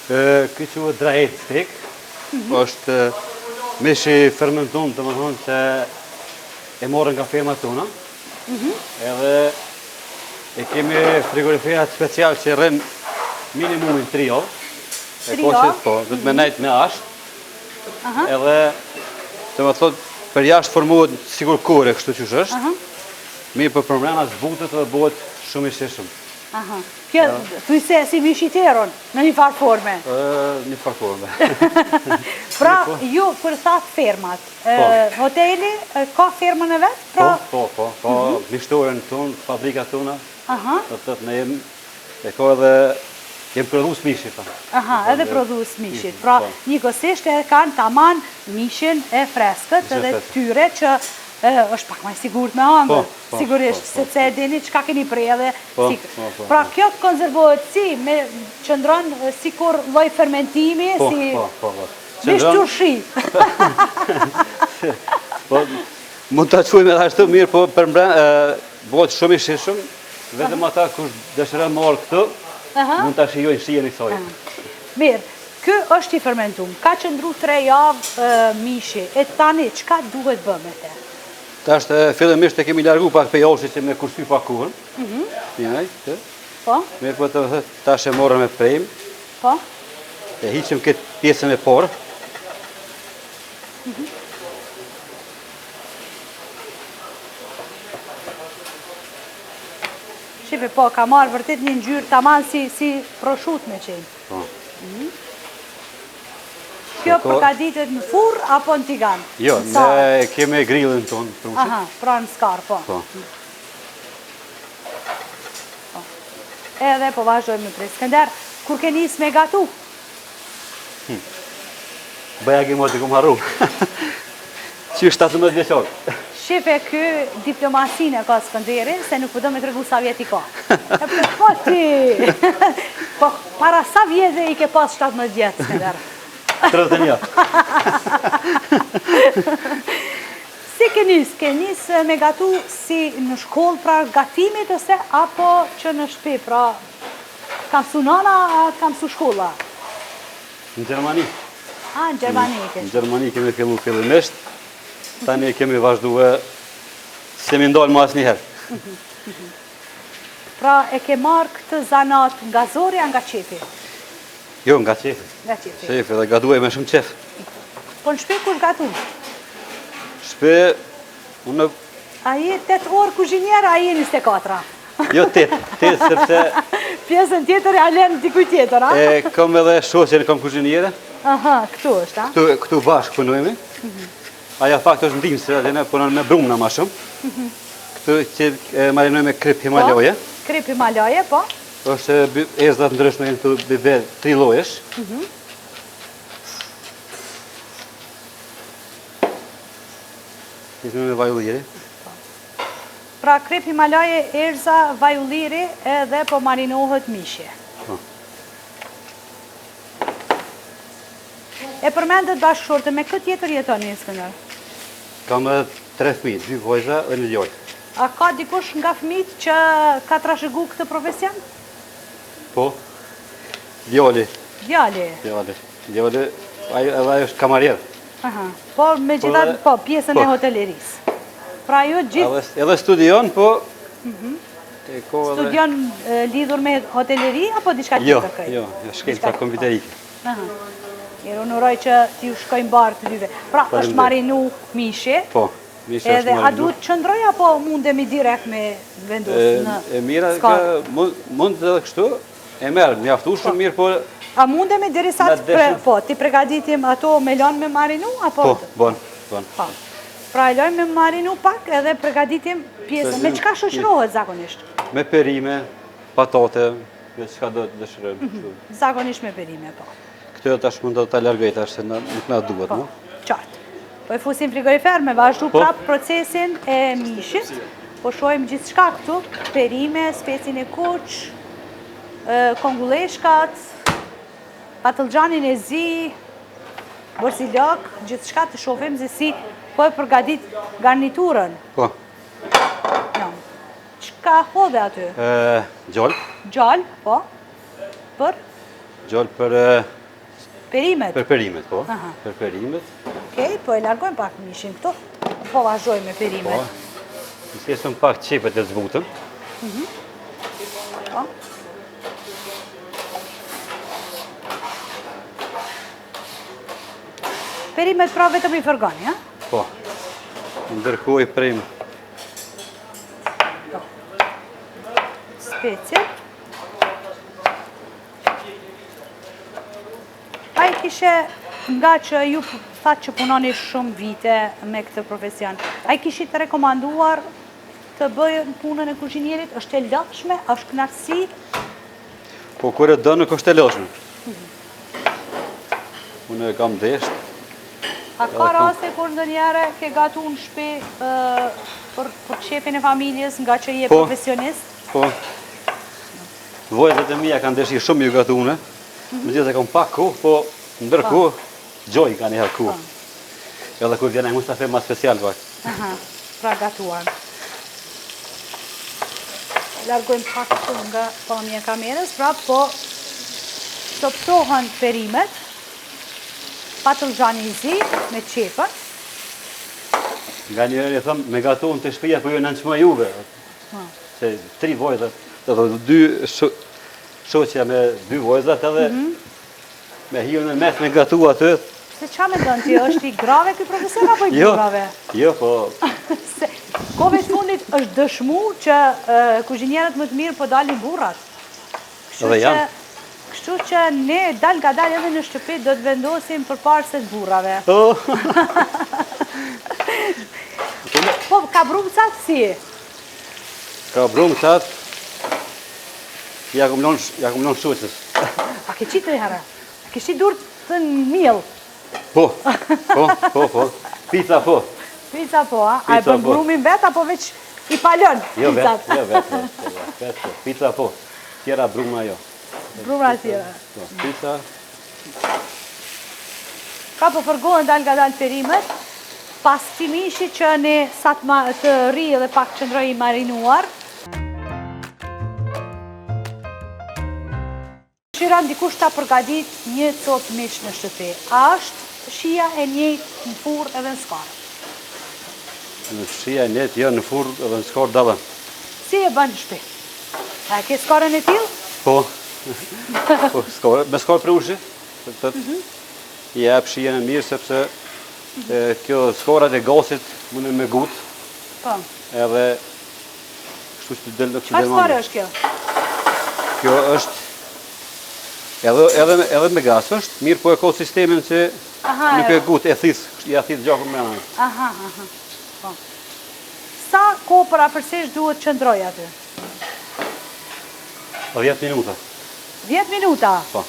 Ky quhet drahet stek, është mishi fermentum, të më thonë që e morën nga fermat tona, edhe e kemi frigoriferat special që rren minimumin 3 javë. 3 javë? Po, du të me nejt me ashtë, edhe të më thotë për jashtë formohet sigur kore, kështu që është, mirë për përmrena zbutet dhe bëhet shumë i shishëm. Kjo, thuj se si mishiteron në një farë forme. Një farë forme. Pra, ju për thatë fermat, hoteli ka fermën e vetë? Po, mishtoren tonë, fabrikat tona, të tëtë në jemë, e ka edhe jem prodhus mishit. Edhe prodhus mishit. Pra, njëkohësisht e kanë taman mishin e freskët edhe tyre që është pak maj sigurt me hangër, sigurisht, sepse e dini qka keni prej edhe. Pra, kjo konzervohet si, me qëndron si kur loj fermentimi, si vish qurshi. Mund të quajmë edhe ashtu mirë, po për bëhet shumë i shishëm, vetëm ata kush dëshiron marrë këtu, mund të shijojnë shijen i kësaj. Mirë, ky është i fermentum, ka qëndru 3 javë mishi, e tani, qka duhet bë me te? Tash fillimisht e kemi largu pak pe joshi që me kursy pak kuhën. Mirë, po të tash e morën me prejmë. Po? E hiqëm këtë pjesën e porë. Shipe, po, ka marrë vërtet një ngjyrë taman si proshut me qenë. Po. Kjo përgatitet në furr apo në tigan? Jo, ne kemi grillin tonë prushit. Aha, pra në skar, po. Edhe po vazhdojmë në prej. Skënder, kur ke nis me gatu? Bëja ke moti kum harru. Që 17 vjeqor. Shife, ky diplomasin e ka Skënderi, se nuk përdo me të regu sa vjet i ka. Po ti! Po, para sa vjete i ke pas 17 vjetë, Skënder? 31. Si ke nis me gatu si në shkollë pra gatimit ose apo që në shtëpi, pra kam su nana, kam su shkolla? Në Gjermani. Në Gjermani ke? Në Gjermani kemi fillu fillimisht, tani kemi vazhdu se mi ndalë ma asë njëherë. Pra e ke marrë këtë zanat nga zorja, nga qefi? Jo, nga qefi. Nga qefi. Qefi, dhe gaduaj me shumë qef. Po në shpe kush gatu? Shpe, unë... A je 8 orë kuzhinjerë, a je 24? Jo, 8, sepse... Pjesën tjetër e alen dikuj tjetër, a? E kam edhe shoqen, kam kuzhinjere. Aha, këtu është, a? Këtu bashkë punojme. Aja fakt është ndim, se ne punojme me brumna ma shumë. Këtu që marinojme krip Himalaje. Krip Himalaje, po? është erzat ndryshme jenë të biber 3 lojesh. Nisme me vaj ulliri. Pra krip Himalaje, erza, vaj ulliri edhe po marinohet mishje. E përmendet bashkëshorte, me këtë tjetër jetoni, Skënder? Kam 3 fëmijë, 2 vojza e 1 djalë. A ka dikush nga fëmijët që ka trashëgu këtë profesion? Po, djali. Djali? Djali, edhe ajo është kamarjer. Po, me gjithat, po, pjesën e hotelerisë. Pra ju gjithë... Edhe studion, po... Studion lidhur me hoteleri, apo diçka tjetër këj? Jo, shkencë kompjuterike. Mirë, unë uroj që t'ju shkojnë barë të dyve. Pra, është marinu mishi? Po, mishi është marinu. A duhet qëndroj, apo mundemi direkt me vendosë në skarë? E mira, mund edhe kështu, e merë, mjaftu shumë mirë, po... A mundemi diri sa ti pregaditim ato me lanë me marinu, apo? Po, bon. Pra, e lojmë me marinu pak edhe pregaditim pjesën. Me qka shoqërohet zakonisht? Me perime, patate, me qka do të dëshërëm. Zakonisht me perime, po. Këtë tash mund të ta largoj tash, se nuk na duhet, mu? Qartë. Po e fusim frigorifer me vazhdu prap procesin e mishit. Po shojmë gjithë shka këtu, perime, specin e kuq, kongulleshkat, patëlgjanin e zi, borsilok, gjithë shka të shofim se si po e përgadit garniturën. Po. Qka hodhe aty? Gjallë. Gjallë, po. Për? Gjallë për perimet? Për perimet, po. Për perimet. Okej, po e largojmë pak mishin këtu. Po vazhdojmë me perimet. Po. Nësesëm pak qepet e zbutëm. Po. Perimet pra vetëm i fërgoni, ja? Po. Ndërkohë i prejmë. Speciet. A i kishe, nga që ju thatë që punoni shumë vite me këtë profesion, a i kishit të rekomanduar të bëjë punën e kuzhinierit? Është e lëshme? Është knatësi? Po, kur e dënë, nuk është e lëshme. Unë e kam deshtë. A ka raste kur ndonjëherë ke gatu në shtëpi për shefin e familjes nga që je profesionist? Po. Vojzat e mia kanë deshi shumë ju gatune. Megjithëse kam pak kohë, po ndërkohë gjoj kanë herë kohë. Edhe kur vjen ai mustafe më special pak. Pra gatuar. Largojmë pak këtu nga pamja e kamerës, pra po çoptohen perimet, patrullxhani i zi me qepën. Nga njëherë i thëmë, me gatuën të shtëpia, po ju nënçmë juve. Se 3 vojzat, edhe 2 shoqja me 2 vojzat edhe me hiu në mes me gatu atë. Se qa me ndonë ti, është i grave këj profesor apo i burrave? Jo, po... Kove të fundit është dëshmu që kuzhinierët më të mirë po dalin burrat. Edhe janë. Kështu që ne dal nga dal edhe në shtëpi do të vendosim për parë se të burrave. Po, ka brumcat si? Ka brumcat, ja kumlon shoqës. A ke qitë e herë? A ke qitë dur të njëllë? Po. Pizza po. Pizza po, a? A e bën brumin vet apo veç i palën pizzat? Jo, vet. Pizza po. Tjera bruma jo. Bruma tjera. Pizza. Ka po fërgohen dal nga dal perimet, pas këtij mishi që ne sa të ri dhe pak qëndroj i marinuar. Shiran dikush ta përgatit një copë mish në shtëpi. A është shia e njëjtë në furrë edhe në skarë? Në shia e njëjtë, jo në furrë edhe në skarë dalën. Si e bën në shtëpi? A ke skarën e tillë? Po. Me skarë prushi. I jep shien e mirë sepse kjo skarat e gasit mune me gut. Po. Edhe kështu që del në Çfarë skare është kjo? Kjo është edhe me gas është, mirë po e ka sistemin që nuk e gut, ja thith gjakun me anë. Aha. Po. Sa kohë për afërsisht duhet qëndroj aty? 10 minuta. 10 minuta? Po.